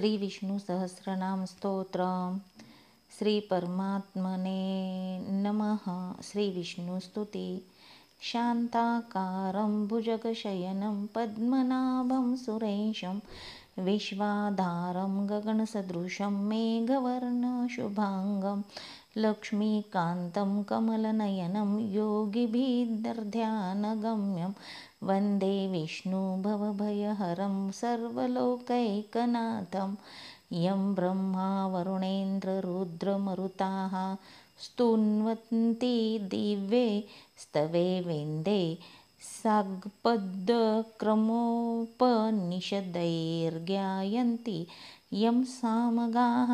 श्री विष्णु सहस्रनाम स्तोत्र। श्री परमात्मने नमः। श्री विष्णु स्तुति। शांताकारं भुजगशयनं पद्मनाभं सुरेशं विश्वाधारं गगनसदृशं मेघवर्णं शुभांगं लक्ष्मीकान्तं कमलनयनं योगिभिर्ध्यानगम्यं वन्दे विष्णु भवभयहरं सर्वलोकैकनाथं यं ब्रह्मा वरुणेन्द्ररुद्रमरुताः स्तुन्वन्ति दिव्ये स्तवे वेन्दे साग्पदक्रमोपनिषदैर्ज्ञायन्ति यं सामगाः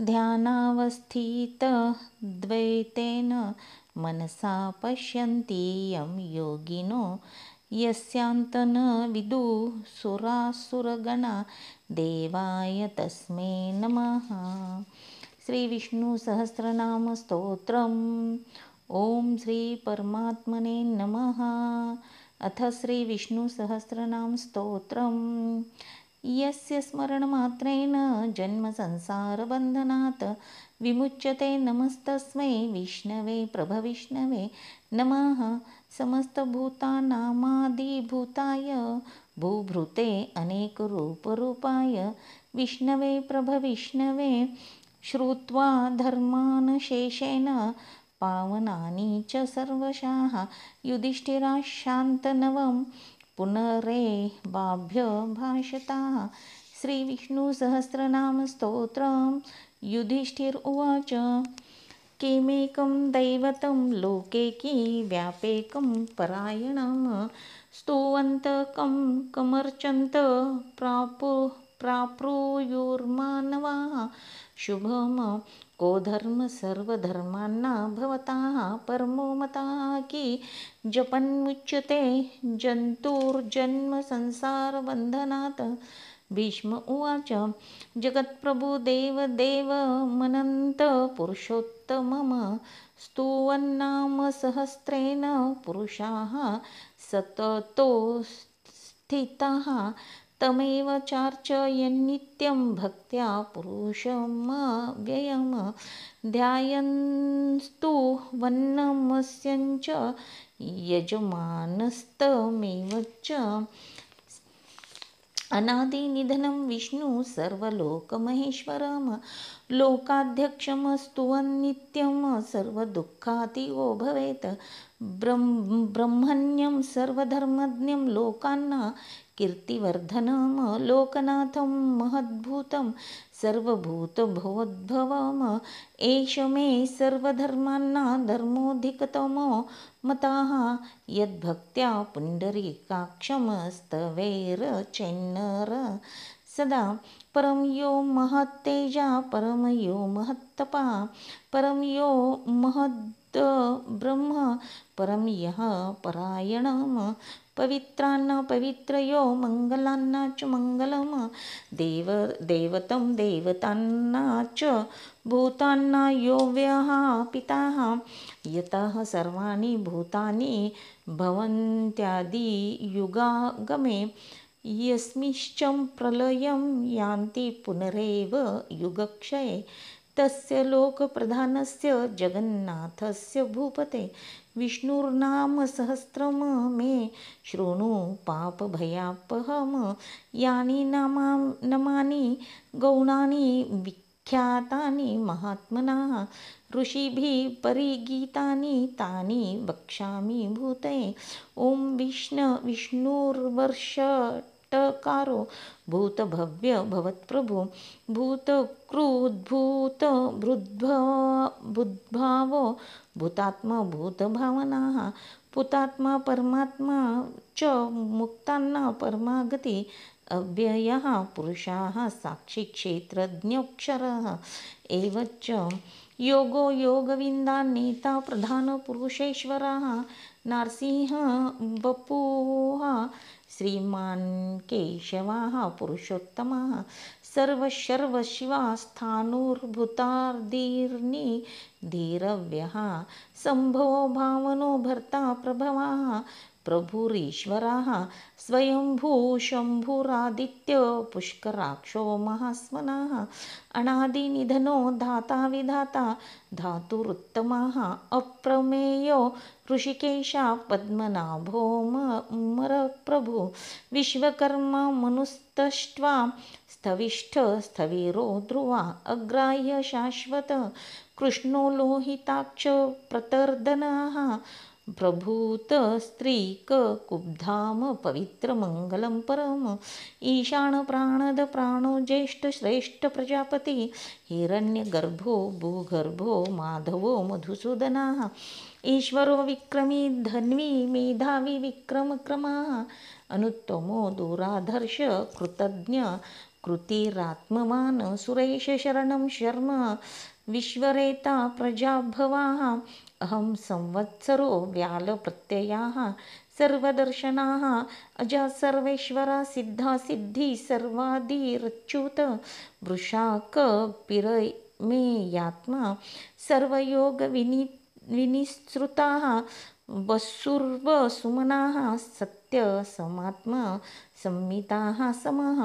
ध्यानावस्थितद्वैतेन मनसा पश्यन्ति यं योगिनो यस्यान्तं विदुः सुरासुरगणा देवाय तस्मै नमः। श्री विष्णु सहस्रनाम स्तोत्रम्। ओम श्री परमात्मने नमः। अथ श्री विष्णु सहस्रनाम स्तोत्रम्। यस्य स्मरणमात्रेण जन्म संसारबन्धनात् विमुच्यते नमस्तस्मै विष्णवे प्रभविष्णवे नमः। समस्तभूतानामादिभूताय भूभृते अनेकरूपरूपाय विष्णवे प्रभविष्णवे श्रुत्वा धर्मान् शेषेण पावनानि च सर्वशः युधिष्ठिराशान्तनवं पुनरेवाभ्यभाषतः। श्री विष्णु सहस्रनाम स्तोत्रम्। युधिष्ठिर उवाच किमेकं दैवतं लोके व्यापेकं परायणं स्तुवन्तकं कमर्चन्त प्राप्नुयुर्मानवाः शुभम को धर्म सर्वधर्मान्ना भवतः परमो मतः कि जपन्मुच्यते जन्तुर्जन्म संसारबन्धनात्। भीष्म उवाच जगत्प्रभु देवदेव मनन्त पुरुषोत्तमं स्तुवन्नाम सहस्रेण पुरुषाः सततो स्थिताः तमेव चार्चयन्नित्यं भक्त्या पुरुषमव्ययं ध्यायन्तस्तुवन्नमस्यञ्च यजमानस्तमेव च। अनादिनिधनं विष्णु सर्वलोकमहेश्वरं लोकाध्यक्षं स्तुवन्नित्यं सर्वदुःखातिगो भवेत् ब्रह्मण्यं सर्वधर्मज्ञं लोकान्ना कीर्तिवर्धनं लोकनाथं महद्भूतं सर्वभूतभवोद्भवम् एष मे सर्वधर्मान्ना धर्मोऽधिकतमो मतः यद्भक्त्या पुण्डरीकाक्षं स्तवेरचेन्नर सदा। परं यो महत्तेजा परं यो महत्तपः परं यो महद्ब्रह्म परं यः परायणम् पवित्रान्न पवित्रयो मङ्गलान्न च मङ्गलम् देवतं देवतान्न च भूतान्न यो व्यापितः यतः सर्वाणि भूतानि भवन्त्यादियुगागमे यस्मिंश्च प्रलयं यान्ति पुनरेव युगक्षये तस्य लोकप्रधानस्य जगन्नाथस्य भूपते विष्णुर्नाम सहस्रं मे शृणु पापभयापहम् यानि नामानि गौणानि विख्यातानि महात्मनः ऋषिभिः परिगीतानि तानि वक्ष्यामि भूते। ॐ विष्णुर्वर्षटकारो भूतभव्य भवत्प्रभु भूतकृद्भूतभृद्भावो भूतात्मा भूतभावनाः पुतात्मा परमात्मा च मुक्तान्ना परमागति अव्ययः पुरुषः साक्षी क्षेत्रज्ञोऽक्षरः एवच योगो योगविन्दान्नेता प्रधानपुरुषेश्वरः नारसिंह वपुः श्रीमान् केशवः पुरुषोत्तमः सर्वशिवास्थाणुर्भूतार्धीर्निधीरव्यः शम्भो भावनो भर्ता प्रभवः प्रभुरीश्वरः स्वयंभू शम्भुरादित्य पुष्कराक्षो महास्वनः अनादिनिधनो धाता विधाता धातुरुत्तमः अप्रमेयो ऋषिकेशा पद्मनाभो मरप्रभु विश्वकर्मा मनुस्तष्ट्वा स्थविष्ठ स्थविरो ध्रुवा अग्राह्य शाश्वत कृष्णो लोहिताक्ष प्रतर्दनः प्रभूत स्त्रीक कुब्धाम पवित्र मंगलम परम ईशान प्राणद प्राणो ज्येष्ठ श्रेष्ठ प्रजापती हिरण्यगर्भो भूगर्भो माधवो मधुसूदनः ईश्वरो विक्रमी धन्वी मेधावी विक्रमक्रमः अनुत्तमो दुराधर्ष कृतज्ञ कृतिरात्मवान् सुरेश शरणं शर्म विश्वरेता प्रजाभवाः अहं संवत्सरो व्यालप्रत्ययाः सर्वदर्शनाः अजा सर्वेश्वरा सिद्धा सिद्धि सर्वादिरच्युत वृषाक पिरमेयात्मा सर्वयोगविनिसृताः वसुर्वसुमनाः सत्यसमात्मा संमिताः समः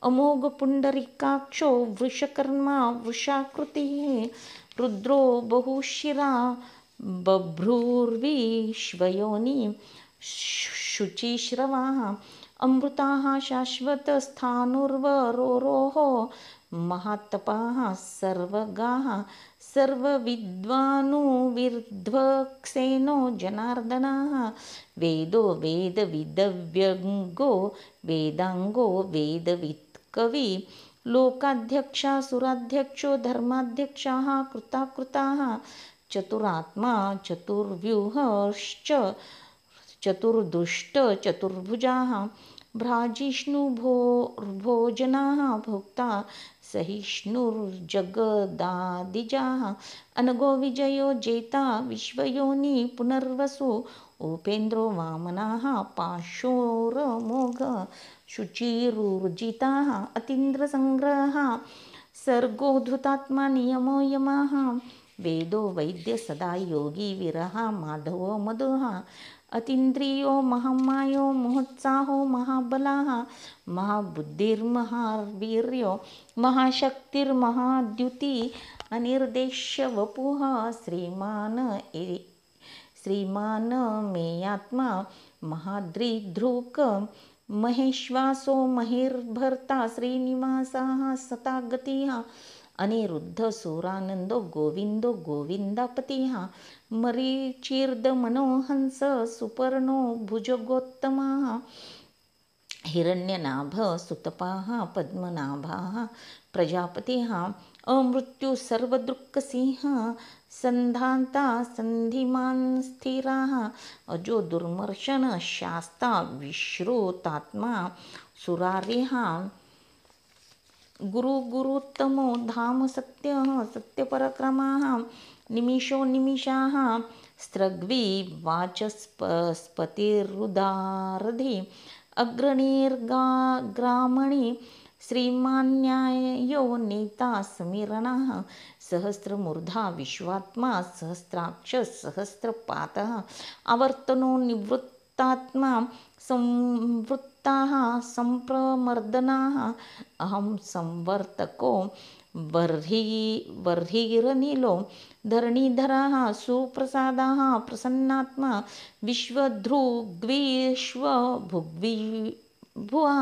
अमोघ पुंडरीकाक्षो वृषकर्मा वृषाकृतिः रुद्रो बहुशिरा बभ्रुर्विश्वयोनि शुचिश्रवाः अमृताः शाश्वतस्थाणुर्वरोरोः महातपाः सर्वगाः सर्वविद्वानुविर्ध्वक्सेनो जनार्दनाः वेदो वेदविदव्यङ्गो वेदाङ्गो वेदवित्कवि लोकाध्यक्षा सुराध्यक्षो धर्माध्यक्षाः कृताकृताः चतुरात्मा चतुर्व्यूहश्च चतुर्दुष्ट चतुर्भुजाः भ्राजिष्णुभोजनाः भोक्ता सहिष्णुर्जगदादिजाः अनगो विजयो जेता विश्वयोनि पुनर्वसु उपेन्द्रो वामनाः पाशोरमोघ शुचिरुर्जिताः अतीन्द्रसंग्रहः सर्गोद्धतात्मा नियमो यमः वेदो वैद्य सदा योगी विरह माधवो मधुः अतीन्द्रियो महामायो मोहोत्साहो महाबलाः महाबुद्धिर्महावीर्यो महाशक्तिर्महाद्युति अनिर्देश्य वपुः श्रीमान मेयात्मा महाद्रिधृक महेश्वासो महिर्भर्ता श्रीनिवासः सतागतिः अनिरुद्ध सुरानंदो गोविंदो गोविंदापतिः मरीचीर्द मनोहंस सुपर्णो भुजगोत्तमः हिरण्यनाभ सुतपाः पद्मनाभाः प्रजापतिः अमृत्यु सर्वदृक्सिंह संधाता संधिमान् स्थिराः अजो दुर्मर्शन शास्ता विश्रुतात्मा सुरारिः गुरुतमो धाम सत्यः सत्यपरक्रमाः निमिषो निमिषाः स्त्रग्वी वाचस्पतिरुदारधि अग्रणीर्ग्रामणि श्रीमान्यायो नेता समीरणः सहस्रमूर्धा विश्वात्मा सहस्राक्ष सहस्रपातः आवर्तनो निवृत्तात्मा संवृत्ताः संप्रमर्दनाः अहं संवर्तको वर्हिरनिलो धरणीधरः सुप्रसादः प्रसन्नात्मा विश्वधृग्विश्वभुग्विभुवः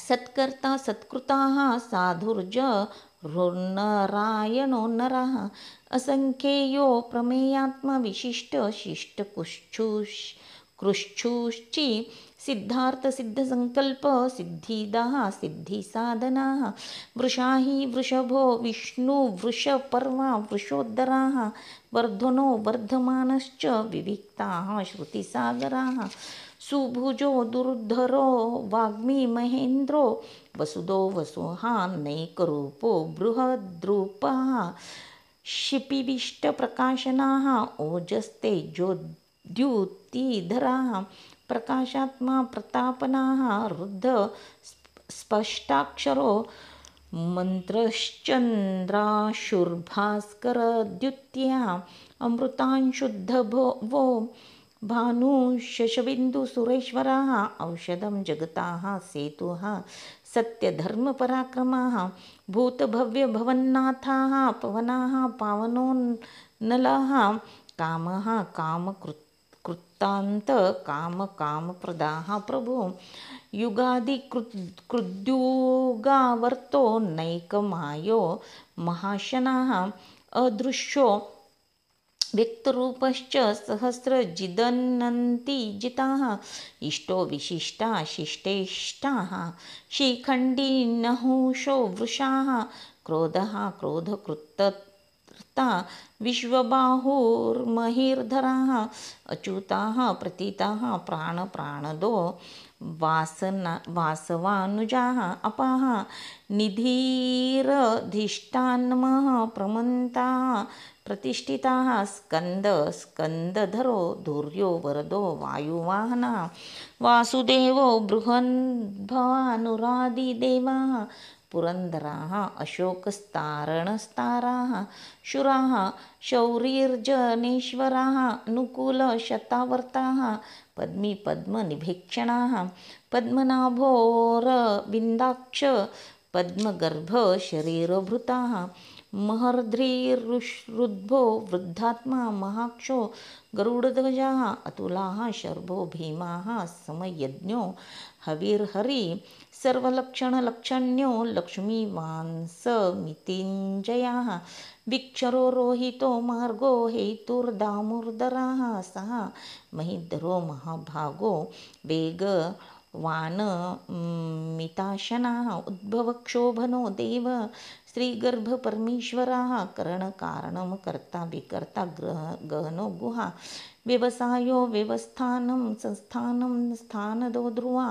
सत्कर्ता सत्कृताः साधुर्जरुर्नारायणो नरः असंख्येयो प्रमेयात्मा विशिष्ट शिष्टकृच्छुश्चि सिद्धार्थ सिद्धसंकल्प सिद्धिदाः सिद्धिसाधनाः वृषा हि वृषभो विष्णु वृषपर्वा वृषोदराः वर्धनो वर्धमानश्च विविक्ताः श्रुतिसागराः सुभुजो दुर्धरो वाग्मी महेन्द्रो वसुदो वसुहा नैकरूपो बृहद्रूपः क्षिपिविष्टप्रकाशनाः ओजस्तेजोद्युतिधराः प्रकाशात्मा प्रतापनाः रुद्ध स्पष्टाक्षरो मंत्रश्चंद्राशुर्भास्करद्युत्या अमृतांशुद्धभो भानुशशबिन्दुसुरेश्वराः औषधं जगताः सेतुः सत्यधर्मपराक्रमाः भूतभव्यभवन्नाथाः पवनाः पावनोन्नलाः कामः कामकृत्तान्तकामकामप्रदाः प्रभो युगादिकृद्युगावर्तो नैकमायो महाशनाः अदृश्यो व्यक्तरूपश्च सहस्रजिदन्नन्ति जिताः इष्टो विशिष्टा शिष्टेष्टाः शिखण्डी नहुषो वृषाः क्रोधः क्रोधकृत्तर्ता विश्वबाहुर्महीर्धराः अच्युताः प्रतीताः प्राणप्राणदो वासवानुजाः अपाः निधिरधिष्ठानमः प्रमन्ताः प्रतिष्ठिताः स्कन्दधरो धुर्यो वरदो वायुवाहनः वासुदेवो बृहन्भवानुरादिदेवाः पुरन्दराः अशोकस्तारणस्ताराः शूराः शौरिर्जनेश्वराः अनुकूलशतावर्ताः पद्मी पद्मनिभीक्षणाः पद्मनाभोरविन्दाक्ष पद्मगर्भ शरीरभृताः महर्ध्रीरुद्भो वृद्धात्मा महाक्षो गरुडध्वजाः अतुलाः शर्भो भीमाः समयज्ञो हविर्हरि सर्वलक्षणलक्षण्यो लक्ष्मीवांसमितिञ्जयाः विक्षरो रोहितो मार्गो हेतुर्दामोदराः सः महिधरो महाभागो वेगवान् उद्भवक्षोभनो देव श्रीगर्भपरमेश्वराः करणकारणं कर्ता विकर्ता गहनो गुहा व्यवसायो व्यवस्थानं संस्थानं स्थानदो ध्रुवा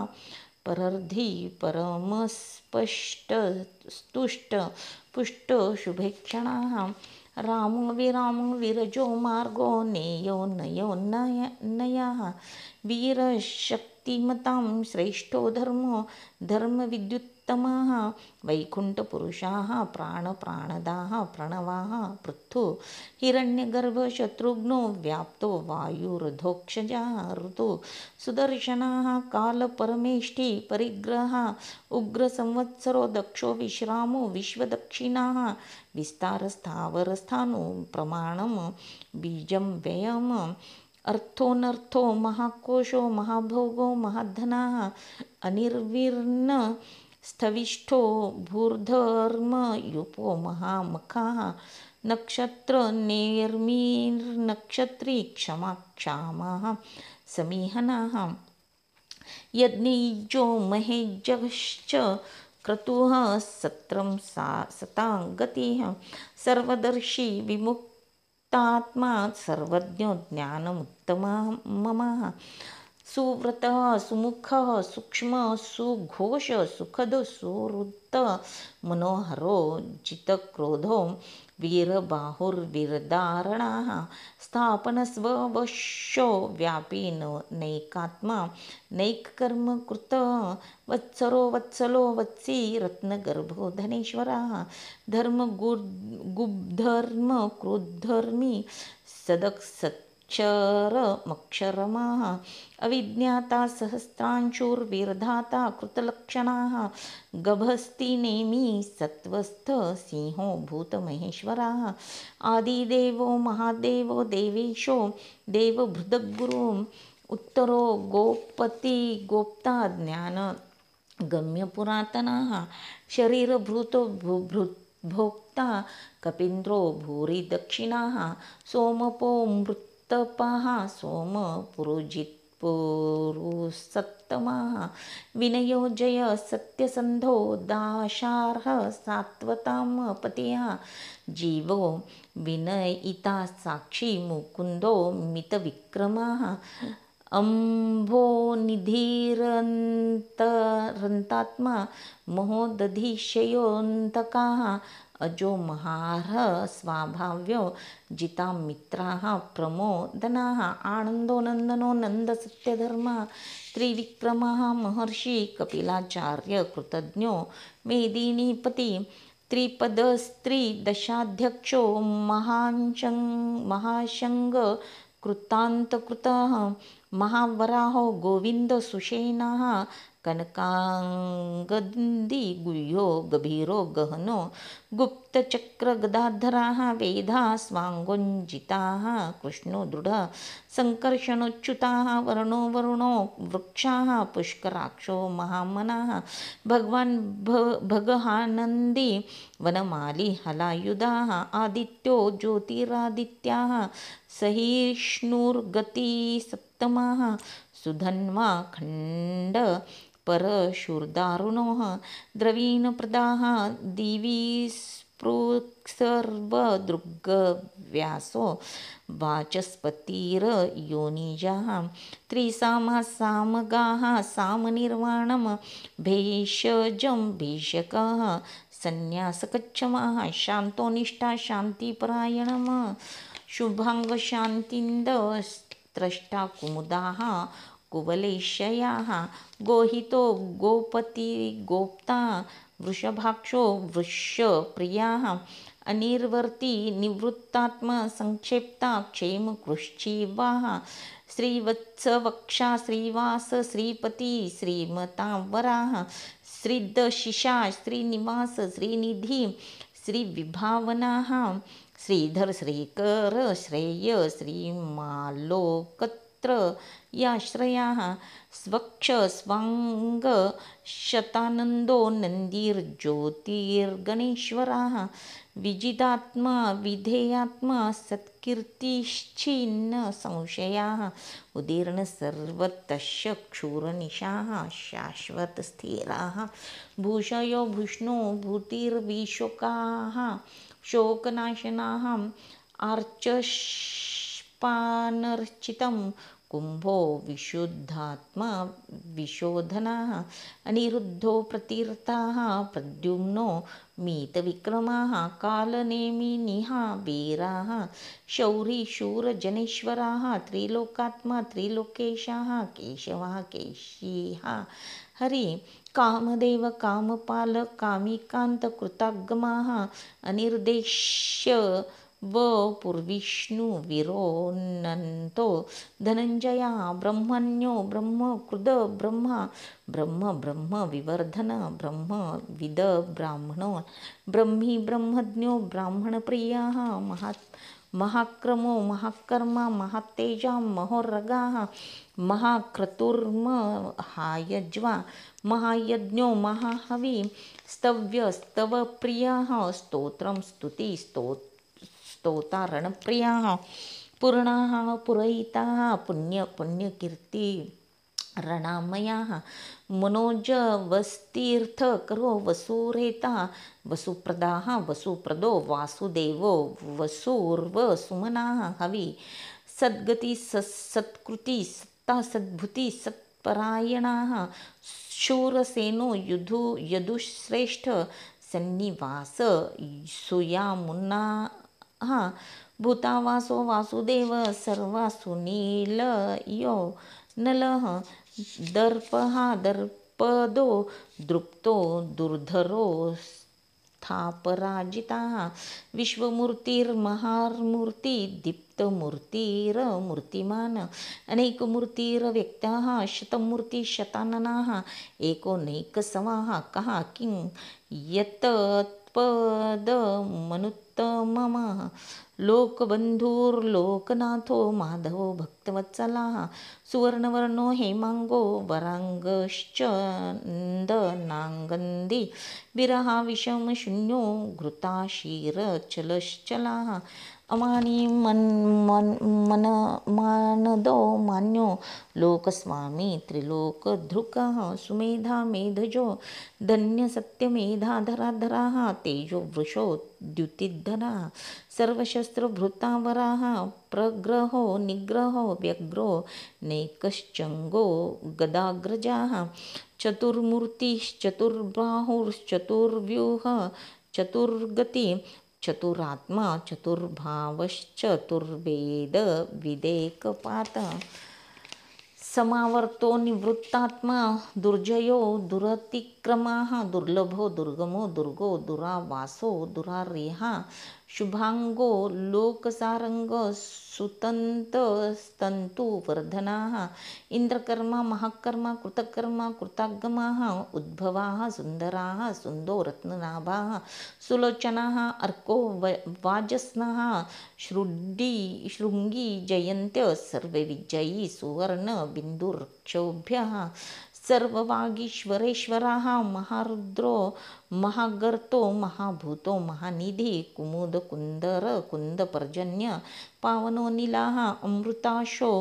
परर्धि परमस्पष्टस्तुष्ट पुष्ट शुभेक्षणाः रामो विरामो विरजो मार्गो नेयो नयो नयाः वीरशक्तिमतां श्रेष्ठो धर्मो धर्मविद्युत्तमाः वैकुण्ठपुरुषाः प्राणदाः प्रणवाः पृथु हिरण्यगर्भशत्रुघ्नो व्याप्तो वायुरधोक्षजाः ऋतु सुदर्शनाः कालपरमेष्टि परिग्रहः उग्रसंवत्सरो दक्षो विश्रामो विश्वदक्षिणाः विस्तारस्थावरस्थानो प्रमाणं बीजं व्ययम् अर्थोऽनर्थो महाकोशो महाभोगो महाधनाः अनिर्विर्ण स्थविष्ठो भूर्धर्मयुपो महामखाः नक्षत्रनेर्मिर्नक्षत्री क्षमाक्षामाः समीहनाः यज्ञैजो महेजश्च क्रतुः सत्रं सतां गतिः सर्वदर्शी विमुक्तात्मा सर्वज्ञो ज्ञानमुत्तमः सुव्रतः सुमुखः सूक्ष्म सुघोष सुखद सुहृत मनोहरो जितक्रोधो वीरबाहुर्वीरधारणाः स्थापनस्ववशो व्यापी नैकात्मा नैककर्म कृतः वत्सलो वत्सी रत्नगर्भो धनेश्वराः धर्मगुब्धर्म क्रुद्धर्मी सदक्षरमक्षरमाः अविज्ञाता सहस्रांशुर्विरधाता कृतलक्षणाः गभस्तिनेमि सत्वस्थ सिंहो भूतमहेश्वराः आदिदेवो महादेवो देवेशो देवभृदगुरु उत्तरो गोपति गोप्ता ज्ञान गम्यपुरातनाः शरीरभृतो भोक्ता कपीन्द्रो भूरि दक्षिणाः सोमपो मृत्तपाः सोमपुरुजित्पुरुसत्तमाः विनयो जय सत्यसन्धो दाशार्ह सात्वतां पतयः जीवो विनयिता साक्षी मुकुन्दो मितविक्रमाः अम्भोनिधिरन्तरात्मा महोदधिशयोऽन्तकाः अजो महार्ह स्वाभाव्यो जिता मित्राः प्रमोदनाः आनन्दो नन्दनो नन्दसत्यधर्मा त्रिविक्रमः महर्षि कपिलाचार्य कृतज्ञो मेदिनीपति त्रिपदस्त्रिदशाध्यक्षो महाशङ्ग कृतान्तकृतः महावराहो गोविन्दसुषेणः कनकाङ्गदी गुह्यो गभीरो गहनो गुप्तचक्रगदाधराः वेदाः स्वाङ्गोज्जिताः कृष्णो दृढः सङ्कर्षणोच्युताः वर्णो वरुणो वृक्षाः पुष्कराक्षो महामनाः भगवान् भगहानन्दी वनमाली हलायुधाः आदित्यो ज्योतिरादित्याः सहिष्णुर्गति सप्तमः सुधन्वा खण्ड परशूर्दारुणोः द्रवीणप्रदाः दिवि स्पृक्सर्वदृग्व्यासो वाचस्पतिर्योनिजाः त्रिसामाः सामगाः सामनिर्वाणं भेषजं भेषकः संन्यासकच्छमाः शान्तोनिष्ठा शान्तिपरायणम् शुभाङ्गशान्तिन्दस्त्रष्टा कुमुदाः कुवलेशयाः गोहितो गोपति गोप्ता वृषभाक्षो वृषप्रियाः अनिर्वर्ती निवृत्तात्मा संक्षेप्ता क्षेमकृश्चिवाः श्रीवत्सवक्षा श्रीवास श्रीपति श्रीमतावराः श्रीदशिषा श्रीनिवास श्रीनिधि श्रीविभावनाः श्रीधर श्रीकर श्रेय श्रीमालोकत्र याश्रयाः स्वक्ष स्वाङ्ग शतानन्दो नन्दिर्ज्योतिर्गणेश्वराः विजितात्मा विधेयात्मा सत्कीर्तिश्चिन्न संशयाः उदीर्ण सर्वतश्च क्षूरनिशाः शाश्वतस्थिराः भूषयो भूष्णो भूतिर्विशोकाः शोकनाशनाः आर्चष्पानर्चितं कुम्भो विशुद्धात्मा विशोधनाः अनिरुद्धो प्रतीर्थाः प्रद्युम्नो मीतविक्रमाः कालनेमिनिः वीराः शौरिशूरजनेश्वराः त्रिलोकात्मा त्रिलोकेशाः केशवः केशिः हरि कामदेव कामपाल कामिकान्तकृतागमाः अनिर्देश्य वपुर्विष्णु विरोनन्तो धनञ्जया ब्रह्मण्यो ब्रह्मकृद ब्रह्मा ब्रह्म ब्रह्म विवर्धन ब्रह्म विद ब्राह्मणो ब्रह्मी ब्रह्मज्ञो ब्राह्मणप्रियाः महाक्रमो महाकर्मा महातेजा महोरगाः महाक्रतुर्महायज्वा महायज्ञो महाहवि स्तव्य स्तवप्रियाः स्तोत्रं स्तुति स्तोतारणप्रियाः पूर्णाः पुरहिताः पुण्यकीर्ति रणमयाः मनोजवस्तीर्थकरो वसुरेता वसुप्रदाः वसुप्रदो वासुदेवो वसुर्वसुमनाः हवि सद्गति सत्कृति सत्ता सद्भुति सत्परायणाः शूरसेनो यदुश्रेष्ठ सन्निवास सुयामुन्नाः भूतावासो वासुदेव सर्वासुनीलयो नलः दर्पः दर्पदो दृप्तो दुर्धरो स्थापराजिताः विश्वमूर्तिर्महामूर्ति दीप्तमूर्तिरमूर्तिमान् अनेकमूर्तिर्व्यक्ताः शतमूर्तिशताननाः एको नैकसमाः कः किं यत्पदमनुत्तमः लोकबन्धुर्लोकनाथो माधवो भक्तवत्सलाः सुवर्णवर्णो हेमाङ्गो वराङ्गश्चन्दनाङ्गन्दी विरहा विषमशून्यो घृताशीरचलश्चलाः अमानी मानदो मान्यो लोकस्वामी त्रिलोकधृकः सुमेधा मेधजो धन्यसत्यमेधाधराधराः तेजो वृषो द्युतिधरः सर्वशस्त्रभृतावराः प्रग्रहो निग्रहो व्यग्रो नैकश्चङ्गो गदाग्रजाः चतुर्मूर्तिश्चतुर्बाहुश्चतुर्व्यूह चतुर्गति चतुरात्मा चतुर्भावश्चतुर्वेद विदेकपात समावर्तो निवृत्तात्मा दुर्जयो दुरतिक्रमाः दुर्लभो दुर्गमो दुर्गो दुरावासो दुरार्यः शुभांगो लोकसारंग सुतन्तस्तन्तुवर्धनाः इंद्रकर्मा महाकर्मा कृतकर्मा कृतागमाः उद्भवाः सुन्दराः सुन्दो रत्ननाभाः सुलोचनाः अर्को वाजस्नाः शृङ्गी जयन्त्य सर्वविजयी सुवर्ण बिन्दुर्क्षोभ्यः सर्ववागीश्वरेश्वराः महारुद्रो महागर्तो महाभूतो महानिधि कुमुद कुंदर कुंदपर्जन्य पावनो नीलाः अमृताशो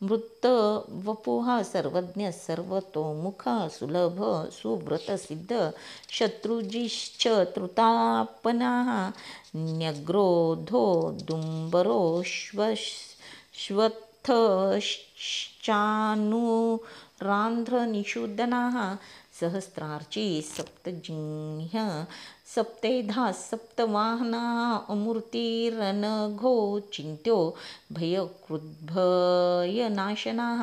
मृतवपुः सर्वज्ञ सर्वतोमुख सुलभ सुव्रतसिद्ध शत्रुजिश्च तृतापनाः न्यग्रोधो दुम्बरो श्वत्थश्चानुरान्ध्रनिषूदनाः सहस्रार्ची सप्तजिह्न सप्तेधा सप्तवाहनाः अमूर्तिरनघो चिन्त्यो भयकृद्भयनाशनाः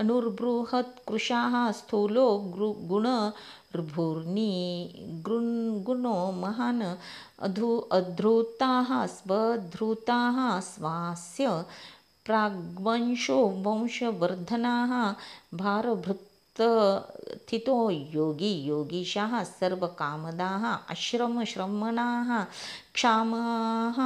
अनुर्बृहत्कृशाः स्थूलो गुणो महान् अधृताः स्वधृताः स्वास्य प्राग्वंशो वंशवर्धनाः भारभृत्स्थितो योगी योगीशाः सर्वकामदाः आश्रमश्रमणाः क्षामाः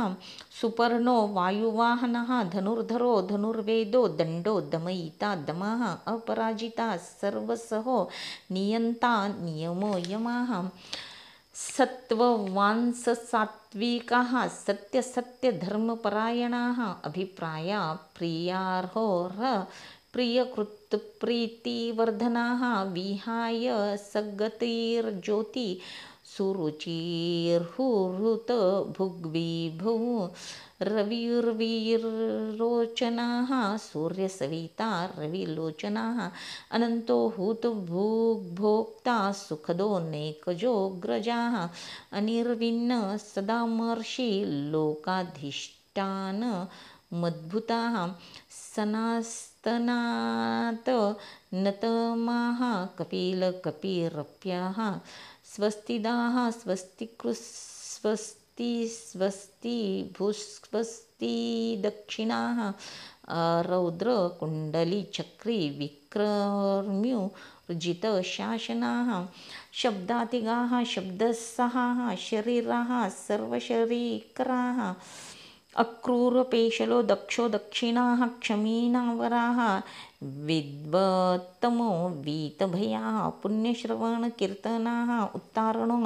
सुपर्णो वायुवाहनः धनुर्धरो धनुर्वेदो दण्डो दमयिता दमः अपराजिता सर्वसहो नियन्ता नियमो यमः सत्त्ववांससात्विकाः सत्यसत्यधर्मपरायणाः अभिप्राया प्रियार्होर प्रियकृत्प्रीतिवर्धनाः विहाय सगतिर्ज्योति सुरुचिर्हुरुत भुग्विभुः रविर्वीरोचनाः सूर्यसविता रविलोचनाः अनन्तो हुतभुग्भोक्ता सुखदो नैकजोऽग्रजाः अनिर्विण्ण सदामर्षि लोकाधिष्ठान मद्भुताः सनास्तनात् नतमाः कपिलकपिरप्याः स्वस्तिदाः स्वस्ति भूस्वस्ति दक्षिणाः रौद्रकुण्डलीचक्री विक्रम्युर्जितशासनाः शब्दातिगाः शब्दसहाः शरीराः सर्वशरीकराः अक्रूरपेशलो दक्षो दक्षिणाः क्षमीणावराः विद्वत्तमो वीतभयाः पुण्यश्रवणकीर्तनाः उत्तारणो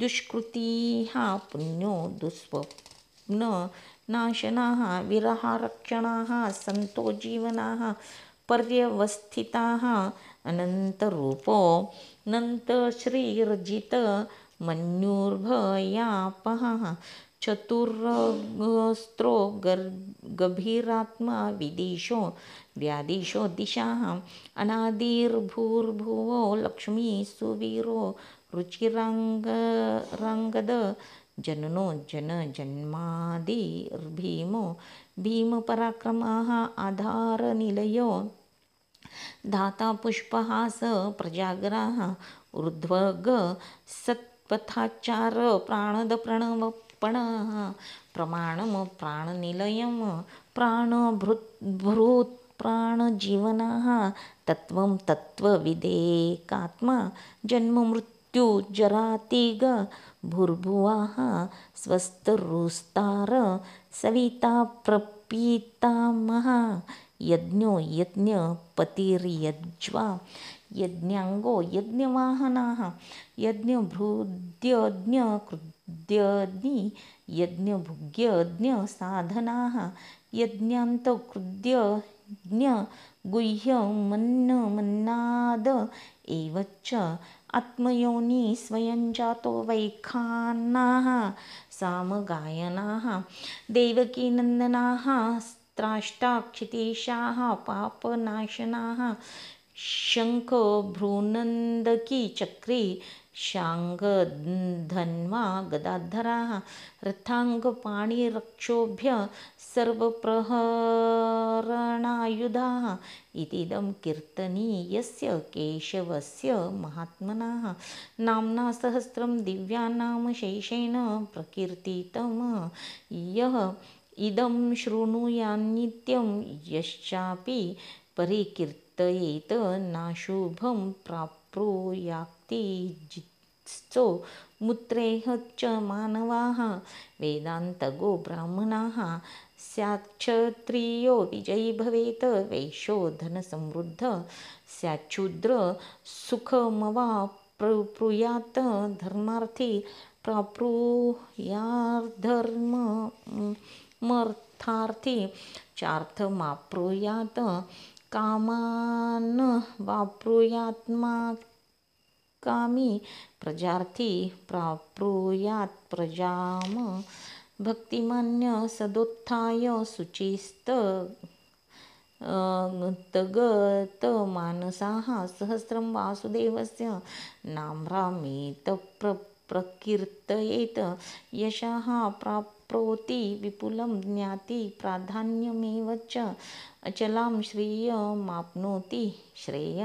दुष्कृतिः पुण्यो दुःस्वप्ननाशनाः विरहारक्षणाः सन्तो जीवनाः पर्यवस्थिताः अनन्तरूपो नन्तश्रीर्जित मन्युर्भयापहः चतुरस्रो गभीरात्मा विदिशो व्यादिशो दिशाः अनादिर्भूर्भुवो लक्ष्मी सुवीरो रुचिराङ्गद जननो जन्मादिर्भीमो भीमपराक्रमः आधारनिलयो धाता पुष्पहास प्रजागराः ऊर्ध्वग सत्पथाचार प्राणद प्रणवपणः प्रमाणम प्राणनिलयम प्राणभृत् प्राणजीवनः तत्त्वं तत्त्वविदेकात्मा जन्ममृत्युजरातिग भूर्भुवः स्वस्तरुस्तार सविता प्रपीतामह यज्ञो यज्ञपतिर्यज्वा यज्ञांगो यज्ञवाहनाः यज्ञभृद्यज्ञकृद्यज्ञ यज्ञभुग्यज्ञसाधनाः यज्ञान्तकृद्यज्ञ गुह्यमन्नमन्नाद एव च आत्मयोनि स्वयं जातो वैखानाः सामगायनाः देवकीनन्दनाः त्राष्टाक्षितीशाः पापनाशनाः शंख भ्रूनंदकी चक्री शांगधन्वा गदाधराः रथाङ्गपाणिरक्षोभ्य सर्वप्रहरणायुधाः इतीदं कीर्तनीयस्य केशवस्य महात्मनः नाम्ना सहस्रं दिव्यानामशेषेण प्रकीर्तितं यः इदं शृणुयान्नित्यं यश्चापि परिकीर्तयेत नाशुभं प्राप्नुयात्ति जित्सो मूत्रेह च मानवाः वेदान्तगो ब्राह्मणाः स्यात्क्षत्रियो विजयी भवेत् वैश्यो धनसमृद्धः स्याच्छूद्र सुखमवाप्नुयात् धर्मार्थी प्राप्नुयाद्धर्ममर्थार्थी चार्थमाप्नुयात् कामान् वाप्नुयात्मा कामी प्रजार्थी प्राप्नुयात् प्रजाम भक्तिमान्य सदोत्थाय शुचिस्त गतमानसाः सहस्रं वासुदेवस्य नाम्रामेत प्रकीर्तयेत् यशः प्राप्नोति विपुलं ज्ञाति प्राधान्यमेव च अचलां श्रियमाप्नोति श्रेय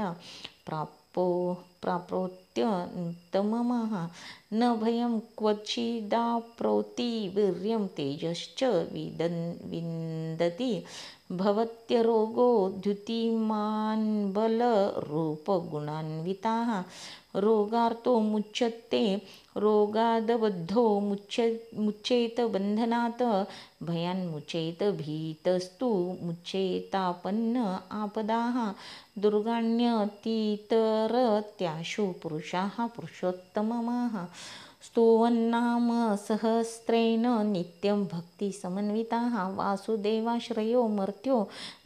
प्राप्नोत्युत्तमः न भयं क्वचिदाप्नोति वीर्यं तेजश्च विन्दति भवत्यरोगो द्युतिमान्बलरूपगुणान्विताः रोगार्तो मुच्यते रोगादबद्धो मुच्येत बन्धनात् भयान्मुच्येत भीतस्तु मुच्येतापन्न आपदाः दुर्गाण्यतीतरत्याशु पुरुषाः पुरुषोत्तमः स्तुवन्नाम सहस्रेण नित्यं भक्तिसमन्विताः वासुदेवाश्रयो मर्त्यो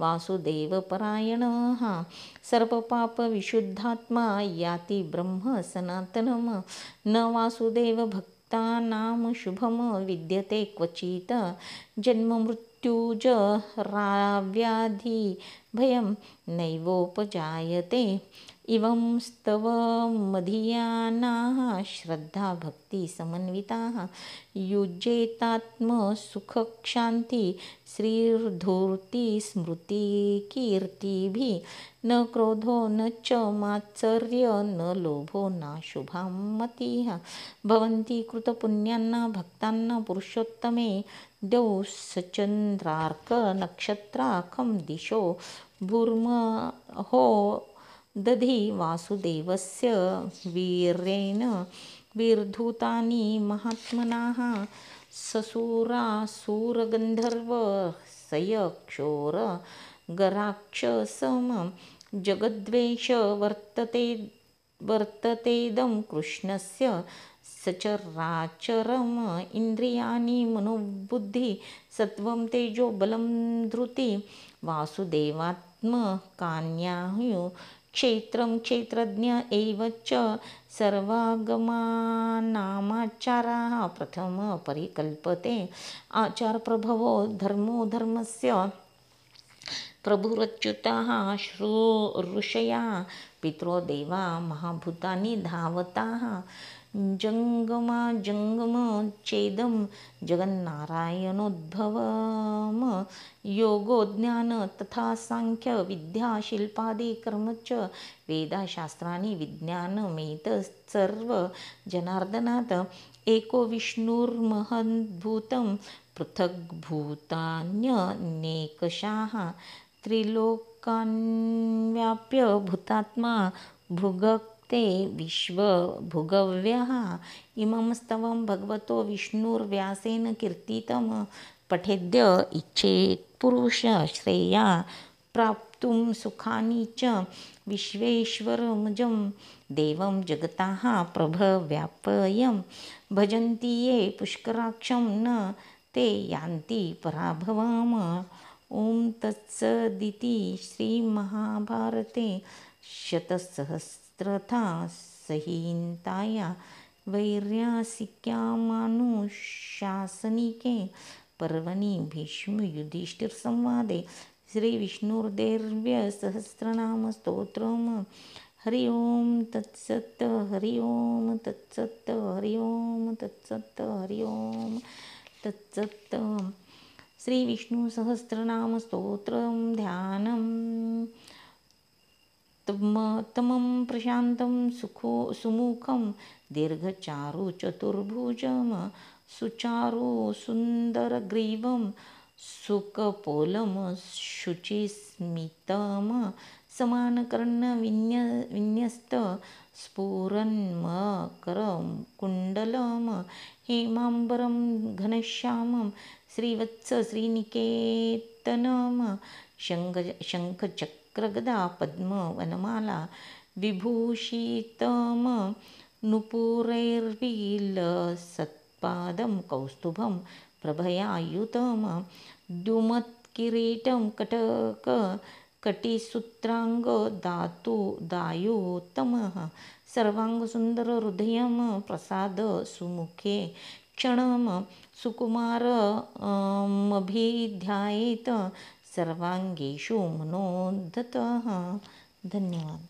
वासुदेवपरायणः सर्वपापविशुद्धात्मा याति ब्रह्म सनातनं न वासुदेवभक्तानां शुभं विद्यते क्वचित् जन्ममृत्युजराव्याधि भयं नैवोपजायते इवं स्तव मदीयानाः श्रद्धा भक्ति समन्विताः युज्येतात्मसुखक्षान्ति श्रीर्धूर्ति स्मृतिकीर्तिभिः न क्रोधो न च मात्सर्य न लोभो नाशुभां मतिः भवन्ति कृतपुण्यान्ना भक्तान्ना पुरुषोत्तमे द्यौ सचन्द्रार्कनक्षत्राखं दिशो भूर्महो दधि वासुदेवस्य वीर्येण वीर्धूतानि महात्मनाः ससुरासुरगन्धर्व सयक्षोर गराक्षसम जगद्वेष वर्ततेदं कृष्णस्य सचराचरम् इन्द्रियाणि मनोबुद्धि सत्वं तेजो बलं धृति वासुदेवात्मकान्यायु क्षेत्रं क्षेत्रज्ञ एव च सर्वागमानामाचाराः प्रथम परिकल्पते आचारप्रभवो धर्मो धर्मस्य प्रभुरच्युताः ऋषया पितरो देवा महाभूतानि धावताः जंगमा जंगम चेदं जगन्नारायणोद्भवम योगो ज्ञान तथा सांख्य विद्या शिल्पादि कर्म च वेदाशास्त्राणि विज्ञानमेतत्सर्व जनार्दनात् एको विष्णुर्महद्भूतं पृथग्भूतान्यनेकशाः त्रिलोकान्व्याप्य भूतात्मा भुगक्ते विश्वभुगव्यः इमं स्तवं भगवतो विष्णुर्व्यासेन कीर्तितं पठेद्य इच्छेत्पुरुष श्रेया प्राप्तुं सुखानि च विश्वेश्वरमजं देवं जगतः प्रभव्यापयं भजन्ति ये पुष्कराक्षं न ते यान्ति पराभवम् ॐ तत्सदिति श्रीमहाभारते शतसहस्रथा संहितायां वैयासिक्यामानुशासनिके पर्वणि भीष्मयुधिष्ठिरसंवादे श्रीविष्णुर्देव्यसहस्रनामस्तोत्रम् हरि ओम तत्सत् हरि ओम तत्सत् हरि ओम तत्सत् हरि ओम तत्सत् श्रीविष्णुसहस्रनामस्तोत्रं ध्यानं तमं प्रशान्तं सुमुखं दीर्घचारु चतुर्भुजं सुचारु सुन्दरग्रीवं सुकपोलं शुचिस्मितं समानकर्णविन्यस्त स्फुरन्मकरकुण्डलं हेमाम्बरं घनश्यामं श्रीवत्सश्रीनिकेतनं शङ्खचक्रगदा पद्मवनमाला विभूषितं नुपुरैर्विलसत्पादं कौस्तुभं प्रभयायुतं द्युमत्किरीटं कटिसूत्राङ्गदायुतमः सर्वाङ्गसुन्दरहृदयं प्रसादसुमुखे क्षणं सुकुमारमभिध्यायेत सर्वाङ्गेषु मनोद्धतः. धन्यवाद.